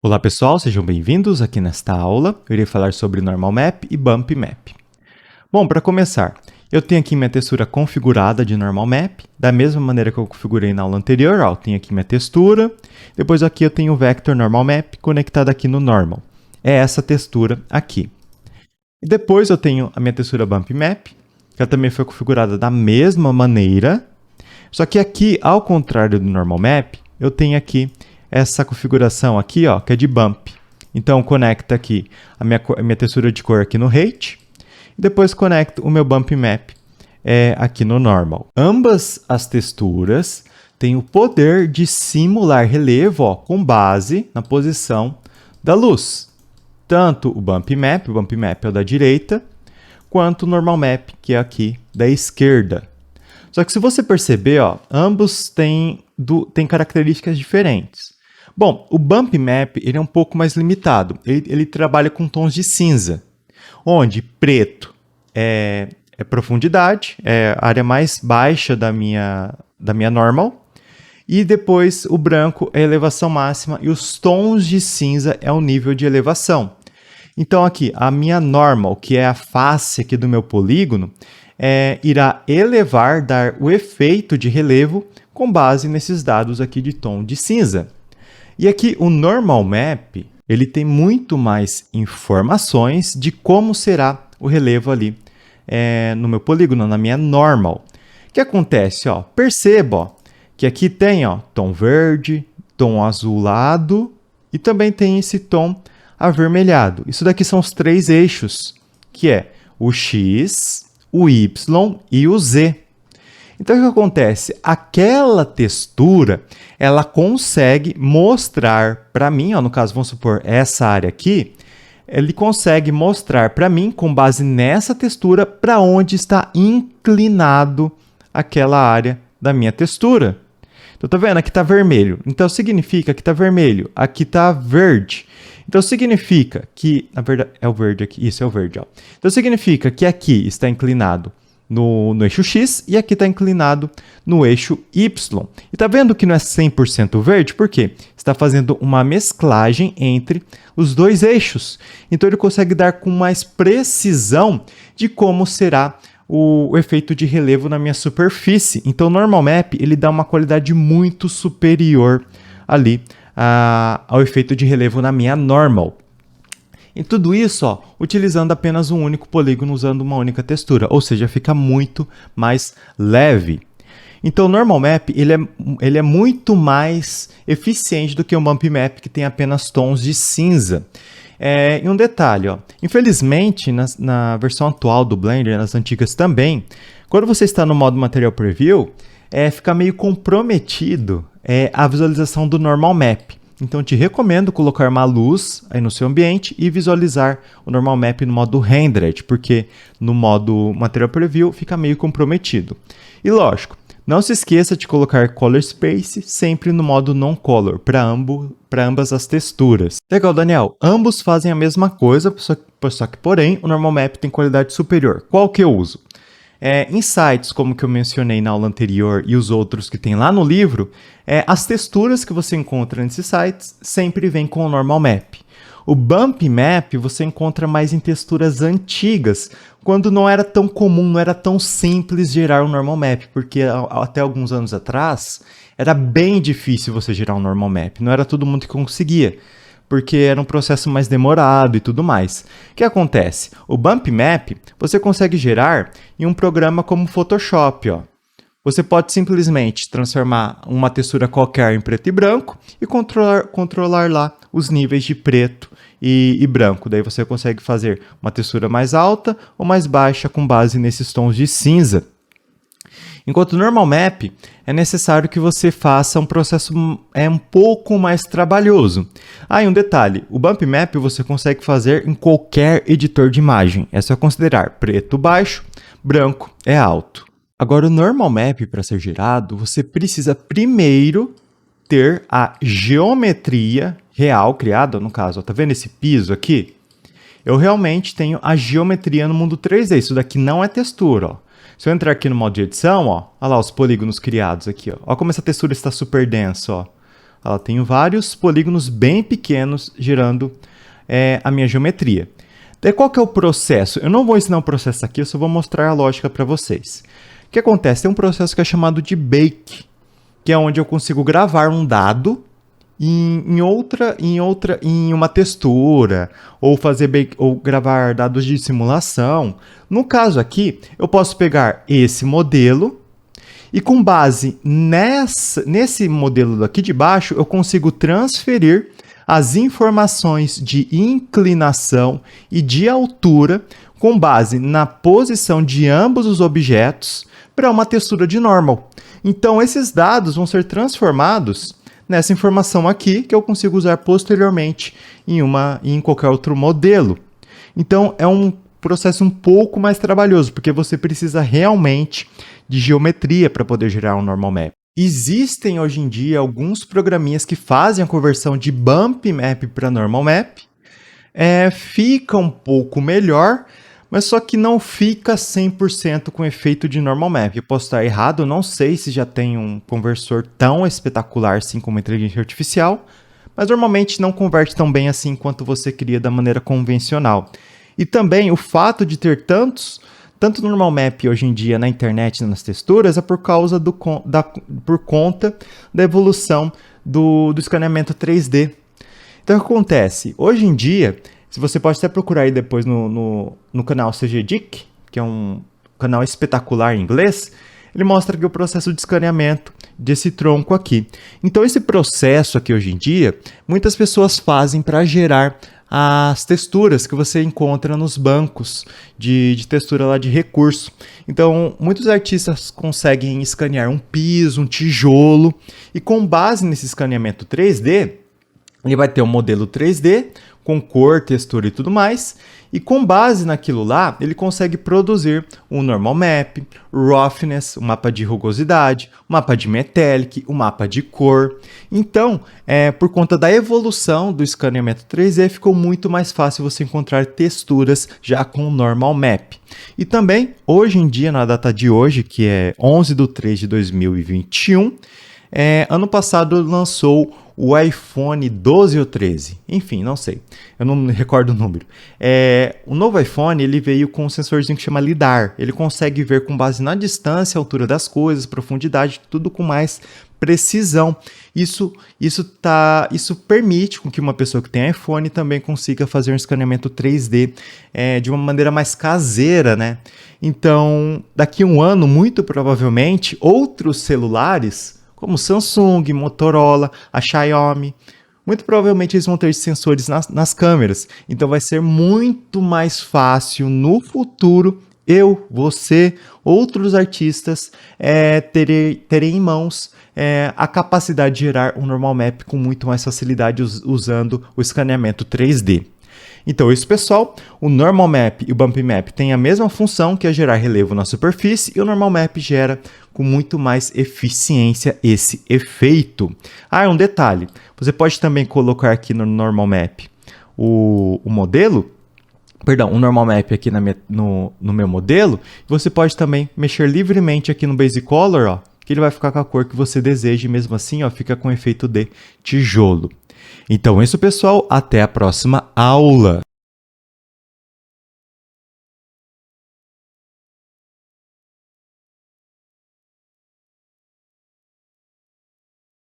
Olá pessoal, sejam bem-vindos aqui nesta aula. Eu irei falar sobre Normal Map e Bump Map. Bom, para começar, eu tenho aqui minha textura configurada de Normal Map, da mesma maneira que eu configurei na aula anterior. Eu tenho aqui minha textura, depois aqui eu tenho o Vector Normal Map conectado aqui no Normal. É essa textura aqui. E depois eu tenho a minha textura Bump Map, que ela também foi configurada da mesma maneira, só que aqui, ao contrário do Normal Map, eu tenho aqui essa configuração aqui, ó, que é de bump. Então, conecta aqui a minha textura de cor aqui no Height, e depois conecto o meu bump map aqui no normal. Ambas as texturas têm o poder de simular relevo, ó, com base na posição da luz. Tanto o bump map é o da direita, quanto o normal map, que é aqui da esquerda. Só que se você perceber, ó, ambos têm características diferentes. Bom, o Bump Map ele é um pouco mais limitado. Ele trabalha com tons de cinza, onde preto é profundidade, é a área mais baixa da minha normal, e depois o branco é a elevação máxima, e os tons de cinza é o nível de elevação. Então aqui, a minha normal, que é a face aqui do meu polígono, irá dar o efeito de relevo com base nesses dados aqui de tom de cinza. E aqui o Normal Map, ele tem muito mais informações de como será o relevo ali no meu polígono, na minha normal. O que acontece? Ó, perceba ó, que aqui tem ó, tom verde, tom azulado e também tem esse tom avermelhado. Isso daqui são os três eixos, que é o X, o Y e o Z. Então, o que acontece? Aquela textura, ela consegue mostrar para mim, ó, no caso, vamos supor, essa área aqui, ele consegue mostrar para mim, com base nessa textura, para onde está inclinado aquela área da minha textura. Então, tá vendo? Aqui está vermelho. Então, significa que está vermelho. Aqui está verde. Então, significa que, na verdade, é o verde aqui. Isso, é o verde, ó. Então, significa que aqui está inclinado no eixo X e aqui está inclinado no eixo Y. E está vendo que não é 100% verde? Por quê? Está fazendo uma mesclagem entre os dois eixos. Então, ele consegue dar com mais precisão de como será o efeito de relevo na minha superfície. Então, o Normal Map ele dá uma qualidade muito superior ali ao efeito de relevo na minha normal. E tudo isso ó, utilizando apenas um único polígono, usando uma única textura, ou seja, fica muito mais leve. Então, o Normal Map ele é muito mais eficiente do que o Bump Map, que tem apenas tons de cinza. E um detalhe, ó, infelizmente, na versão atual do Blender, nas antigas também, quando você está no modo Material Preview, fica meio comprometido a visualização do Normal Map. Então, te recomendo colocar uma luz aí no seu ambiente e visualizar o Normal Map no modo Rendered, porque no modo Material Preview fica meio comprometido. E lógico, não se esqueça de colocar Color Space sempre no modo Non-Color, para ambas as texturas. Legal, Daniel. Ambos fazem a mesma coisa, só que porém, o Normal Map tem qualidade superior. Qual que eu uso? Em sites como que eu mencionei na aula anterior e os outros que tem lá no livro, as texturas que você encontra nesses sites sempre vêm com o Normal Map. O Bump Map você encontra mais em texturas antigas, quando não era tão comum, não era tão simples gerar um Normal Map, porque até alguns anos atrás era bem difícil você gerar um Normal Map, não era todo mundo que conseguia, porque era um processo mais demorado e tudo mais. O que acontece? O Bump Map você consegue gerar em um programa como o Photoshop. Ó. Você pode simplesmente transformar uma textura qualquer em preto e branco e controlar lá os níveis de preto e branco. Daí você consegue fazer uma textura mais alta ou mais baixa com base nesses tons de cinza. Enquanto o Normal Map, é necessário que você faça um processo um pouco mais trabalhoso. E um detalhe, o Bump Map você consegue fazer em qualquer editor de imagem. É só considerar preto baixo, branco é alto. Agora, o Normal Map, para ser gerado, você precisa primeiro ter a geometria real criada, no caso. Tá vendo esse piso aqui? Eu realmente tenho a geometria no mundo 3D. Isso daqui não é textura, ó. Se eu entrar aqui no modo de edição, ó, olha lá os polígonos criados aqui, ó. Olha como essa textura está super densa, ó. Ela tem vários polígonos bem pequenos girando a minha geometria. Daí qual que é o processo? Eu não vou ensinar o processo aqui, eu só vou mostrar a lógica para vocês. O que acontece? Tem um processo que é chamado de bake, que é onde eu consigo gravar um dado em uma textura, ou gravar dados de simulação. No caso aqui, eu posso pegar esse modelo e com base nesse modelo aqui de baixo, eu consigo transferir as informações de inclinação e de altura com base na posição de ambos os objetos para uma textura de normal. Então, esses dados vão ser transformados nessa informação aqui, que eu consigo usar posteriormente em qualquer outro modelo. Então, é um processo um pouco mais trabalhoso, porque você precisa realmente de geometria para poder gerar um normal map. Existem hoje em dia alguns programinhas que fazem a conversão de bump map para normal map. Fica um pouco melhor, mas só que não fica 100% com efeito de normal map. Eu posso estar errado, eu não sei se já tem um conversor tão espetacular assim como a inteligência artificial, mas normalmente não converte tão bem assim quanto você queria da maneira convencional. E também o fato de ter tanto normal map hoje em dia na internet e nas texturas é por conta da evolução do escaneamento 3D. Então o que acontece? Hoje em dia, se você pode até procurar aí depois no canal CGDIC, que é um canal espetacular em inglês, ele mostra aqui o processo de escaneamento desse tronco aqui. Então esse processo aqui hoje em dia, muitas pessoas fazem para gerar as texturas que você encontra nos bancos de textura lá de recurso. Então, muitos artistas conseguem escanear um piso, um tijolo, e com base nesse escaneamento 3D, ele vai ter um modelo 3D com cor, textura e tudo mais, e com base naquilo lá, ele consegue produzir um normal map, roughness, um mapa de rugosidade, um mapa de metallic, um mapa de cor. Então, por conta da evolução do escaneamento 3D, ficou muito mais fácil você encontrar texturas já com normal map. E também, hoje em dia, na data de hoje, que é 11/3/2021, ano passado lançou o iPhone 12 ou 13, enfim, não sei, eu não me recordo o número. O novo iPhone ele veio com um sensorzinho que chama LiDAR, ele consegue ver com base na distância, altura das coisas, profundidade, tudo com mais precisão. Isso permite com que uma pessoa que tem iPhone também consiga fazer um escaneamento 3D de uma maneira mais caseira, né? Então, daqui a um ano, muito provavelmente, outros celulares como Samsung, Motorola, a Xiaomi, muito provavelmente eles vão ter sensores nas câmeras. Então vai ser muito mais fácil no futuro você, outros artistas terem em mãos a capacidade de gerar um normal map com muito mais facilidade usando o escaneamento 3D. Então, isso, pessoal, o Normal Map e o Bump Map têm a mesma função, que é gerar relevo na superfície, e o Normal Map gera com muito mais eficiência esse efeito. Um detalhe, você pode também colocar aqui no Normal Map o Normal Map aqui no meu modelo, você pode também mexer livremente aqui no Basic Color, ó, que ele vai ficar com a cor que você deseja, e mesmo assim, ó, fica com efeito de tijolo. Então é isso, pessoal. Até a próxima aula!